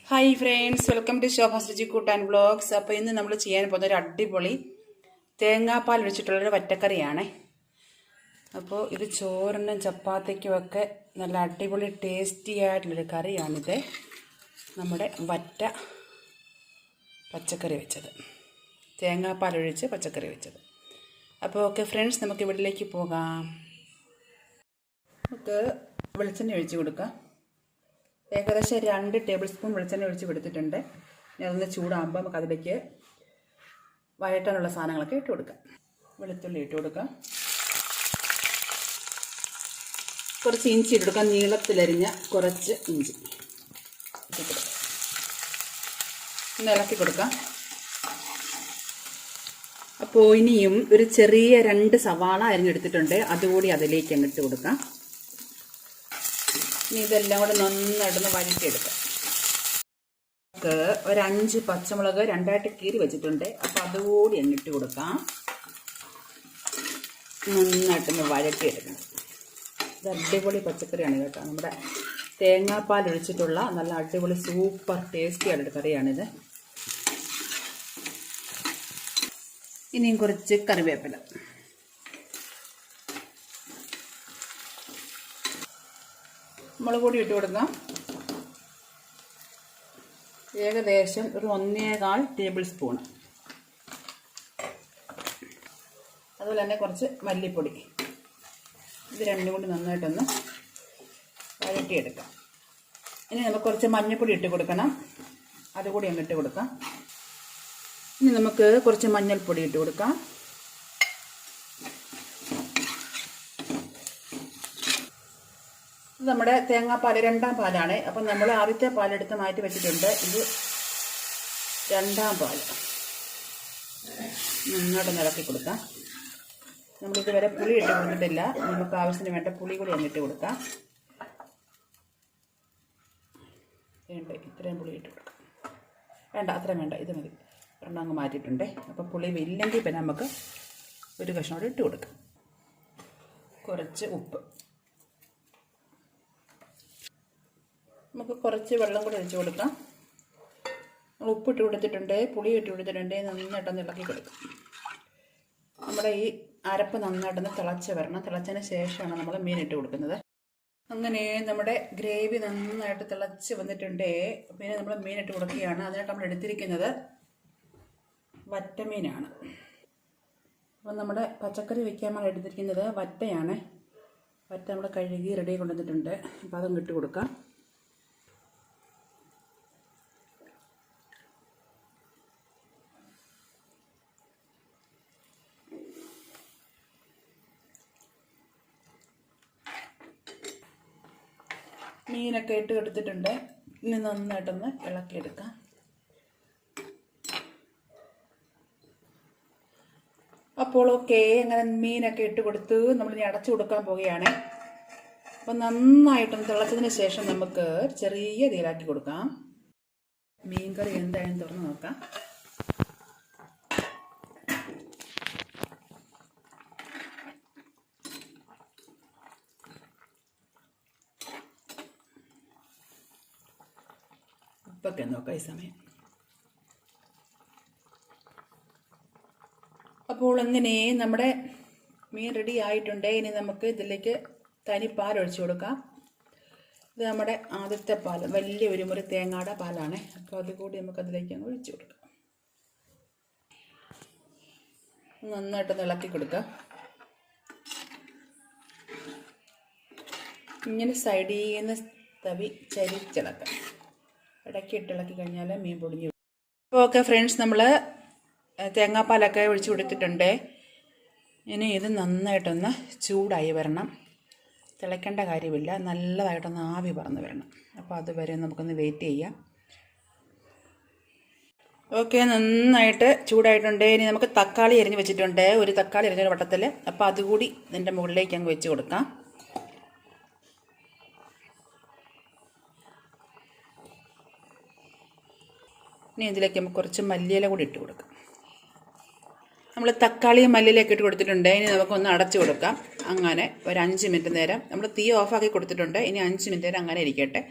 Hi friends, welcome to Shobha's Ruchikkoottu and vlogs. അപ്പോൾ ഇന്ന് നമ്മൾ ചെയ്യാൻ പോകുന്ന ഒരു അടിപൊളി തേങ്ങാപ്പാൽ ഒഴിച്ചിട്ടുള്ളൊരു വറ്റക്കറിയാണ്. അപ്പോൾ ഇത് ചോറിനും ചപ്പാത്തിക്കുമൊക്കെ നല്ല അടിപൊളി ടേസ്റ്റി ആയിട്ടുള്ളൊരു കറിയാണിത്. നമ്മുടെ വറ്റ പച്ചക്കറി വെച്ചത്, തേങ്ങാപ്പാൽ ഒഴിച്ച് പച്ചക്കറി വെച്ചത്. അപ്പോൾ ഓക്കെ ഫ്രണ്ട്സ്, നമുക്ക് ഇവിടേക്ക് പോകാം. നമുക്ക് വെളിച്ചെണ്ണ ഒഴിച്ച് കൊടുക്കാം. ഏകദേശം 2 ടേബിൾ സ്പൂൺ വെളിച്ചെണ്ണ ഒഴിച്ച് കൊടുത്തിട്ടുണ്ട്. ഇനി അതൊന്ന് ചൂടാകുമ്പോൾ നമുക്ക് അതിലേക്ക് വഴറ്റാനുള്ള സാധനങ്ങളൊക്കെ ഇട്ട് കൊടുക്കാം. വെളുത്തുള്ളി ഇട്ട് കൊടുക്കാം, കുറച്ച് ഇഞ്ചി ഇട്ട് കൊടുക്കാം, നീളത്തിലരിഞ്ഞ കുറച്ച് ഇഞ്ചി ഇട്ട് കൊടുക്കാം. ഒന്ന് ഇളക്കി കൊടുക്കാം. അപ്പോൾ ഇനിയും ഒരു ചെറിയ 2 സവാള അരിഞ്ഞെടുത്തിട്ടുണ്ട്, അതുകൂടി അതിലേക്ക് അങ്ങിട്ട് കൊടുക്കാം. ഇനി ഇതെല്ലാം കൂടെ നന്നായിട്ടൊന്ന് വഴറ്റിയെടുക്കാം. നമുക്ക് ഒരു 5 പച്ചമുളക് 2ആയിട്ട് കീറി വെച്ചിട്ടുണ്ട്, അപ്പോൾ അതുകൂടി എന്നിട്ട് കൊടുക്കാം. നന്നായിട്ടൊന്ന് വഴറ്റിയെടുക്കണം. ഇത് അടിപൊളി പച്ചക്കറിയാണ് കേട്ടോ. നമ്മുടെ തേങ്ങാപ്പാൽ ഒഴിച്ചിട്ടുള്ള നല്ല അടിപൊളി സൂപ്പർ ടേസ്റ്റി ആയിട്ടുള്ള കറിയാണിത്. ഇനിയും കുറച്ച് കറിവേപ്പില, മുളക് പൊടി ഇട്ട് കൊടുക്കാം. ഏകദേശം ഒരു 1.25 ടേബിൾ സ്പൂൺ. അതുപോലെ തന്നെ കുറച്ച് മല്ലിപ്പൊടി. ഇത് രണ്ടും കൂടി നന്നായിട്ടൊന്ന് വഴറ്റിയെടുക്കാം. ഇനി നമുക്ക് കുറച്ച് മഞ്ഞൾപ്പൊടി ഇട്ട് കൊടുക്കണം, അതുകൂടി അങ്ങ് ഇട്ട് കൊടുക്കാം. ഇനി നമുക്ക് കുറച്ച് മഞ്ഞൾപ്പൊടി ഇട്ട് കൊടുക്കാം. ഇത് നമ്മുടെ തേങ്ങാപ്പാൽ 2ാം പാലാണ്. അപ്പം നമ്മൾ ആദ്യത്തെ പാലെടുത്ത് മാറ്റി വെച്ചിട്ടുണ്ട്. ഇത് 2ാം പാൽ. നന്നായിട്ട് ഇളക്കി കൊടുക്കാം. നമ്മളിതുവരെ പുളി ഇട്ട് കൊടുത്തിട്ടില്ല, നമുക്ക് ആവശ്യത്തിന് വേണ്ട പുളി കൂടി അങ്ങിട്ട് കൊടുക്കാം. ഇത്രയും പുളി ഇട്ട് കൊടുക്കാം. വേണ്ട, അത്രയും വേണ്ട, ഇത് മതി. ഒരെണ്ണം അങ്ങ് മാറ്റിയിട്ടുണ്ട്. അപ്പോൾ പുളി ഇല്ലെങ്കിൽ പിന്നെ നമുക്ക് ഒരു കഷ്ണം കൂടി ഇട്ട് കൊടുക്കാം. കുറച്ച് ഉപ്പ്, നമുക്ക് കുറച്ച് വെള്ളം കൂടി ഒഴിച്ച് കൊടുക്കാം. നമ്മൾ ഉപ്പിട്ട് കൊടുത്തിട്ടുണ്ട്, പുളി ഇട്ട് കൊടുത്തിട്ടുണ്ട്. നന്നായിട്ടൊന്ന് ഇളക്കി കൊടുക്കാം. നമ്മുടെ ഈ അരപ്പ് നന്നായിട്ടൊന്ന് തിളച്ച് വരണം. തിളച്ചതിന് ശേഷമാണ് നമ്മൾ മീൻ ഇട്ട് കൊടുക്കുന്നത്. അങ്ങനെ നമ്മുടെ ഗ്രേവി നന്നായിട്ട് തിളച്ച് വന്നിട്ടുണ്ട്. പിന്നെ നമ്മൾ മീൻ ഇട്ട് കൊടുക്കുകയാണ്. അതിനായിട്ട് നമ്മൾ എടുത്തിരിക്കുന്നത് വറ്റമീനാണ്. അപ്പം നമ്മുടെ പച്ചക്കറി വയ്ക്കാൻ നമ്മൾ എടുത്തിരിക്കുന്നത് വറ്റയാണ്. വറ്റ നമ്മൾ കഴുകി റെഡി കൊണ്ടുവന്നിട്ടുണ്ട്. അപ്പോൾ അതും ഇട്ട് കൊടുക്കാം. മീനൊക്കെ ഇട്ട് കൊടുത്തിട്ടുണ്ട്. ഇനി നന്നായിട്ടൊന്ന് ഇളക്കിയെടുക്കാം. അപ്പോൾ ഓക്കെ, അങ്ങനെ മീനൊക്കെ ഇട്ട് കൊടുത്ത് നമ്മളിനി അടച്ചു കൊടുക്കാൻ പോവുകയാണ്. അപ്പം നന്നായിട്ടൊന്ന് തിളച്ചതിന് ശേഷം നമുക്ക് ചെറിയ തീയിലാക്കി കൊടുക്കാം. മീൻ കറി എന്തായാലും തുറന്ന് നോക്കാം. ഉപ്പൊക്കെ നോക്കാം ഈ സമയം. അപ്പോൾ അങ്ങനെ നമ്മുടെ മീൻ റെഡി ആയിട്ടുണ്ട്. ഇനി നമുക്ക് ഇതിലേക്ക് തനിപ്പാൽ ഒഴിച്ചു കൊടുക്കാം. ഇത് നമ്മുടെ ആദ്യത്തെ പാൽ, വലിയ ഒരു മുറി തേങ്ങയുടെ പാലാണ്. അപ്പോൾ അതുകൂടി നമുക്ക് അതിലേക്ക് അങ്ങ് ഒഴിച്ചു കൊടുക്കാം. നന്നായിട്ടൊന്ന് ഇളക്കി കൊടുക്കാം. ഇങ്ങനെ സൈഡിൽ നിന്ന് തവി ചരിച്ചിളക്കാം. ഇടയ്ക്ക് ഇട്ടിളക്കി കഴിഞ്ഞാൽ മീൻ പൊടിഞ്ഞു. അപ്പോൾ ഓക്കെ ഫ്രണ്ട്സ്, നമ്മൾ തേങ്ങാപ്പാലൊക്കെ ഒഴിച്ച് കൊടുത്തിട്ടുണ്ട്. ഇനി ഇത് നന്നായിട്ടൊന്ന് ചൂടായി വരണം. തിളയ്ക്കേണ്ട കാര്യമില്ല, നല്ലതായിട്ടൊന്ന് ആവി പറന്ന് വരണം. അപ്പോൾ അതുവരെ നമുക്കൊന്ന് വെയിറ്റ് ചെയ്യാം. ഓക്കെ, നന്നായിട്ട് ചൂടായിട്ടുണ്ട്. ഇനി നമുക്ക് തക്കാളി അരിഞ്ഞ് വെച്ചിട്ടുണ്ട്, ഒരു തക്കാളി അരിഞ്ഞൊരു വട്ടത്തിൽ. അപ്പോൾ അതുകൂടി ഇതിൻ്റെ മുകളിലേക്ക് അങ്ങ് വെച്ച് കൊടുക്കാം. ഇനി ഇതിലേക്ക് നമുക്ക് കുറച്ച് മല്ലിയില കൂടി ഇട്ട് കൊടുക്കാം. നമ്മൾ തക്കാളിയും മല്ലിയിലൊക്കെ ഇട്ട് കൊടുത്തിട്ടുണ്ട്. ഇനി നമുക്കൊന്ന് അടച്ചു കൊടുക്കാം. അങ്ങനെ ഒരു 5 മിനിറ്റ് നേരം നമ്മൾ തീ ഓഫാക്കി കൊടുത്തിട്ടുണ്ട്. ഇനി 5 മിനിറ്റ് നേരം അങ്ങനെ ഇരിക്കട്ടെ.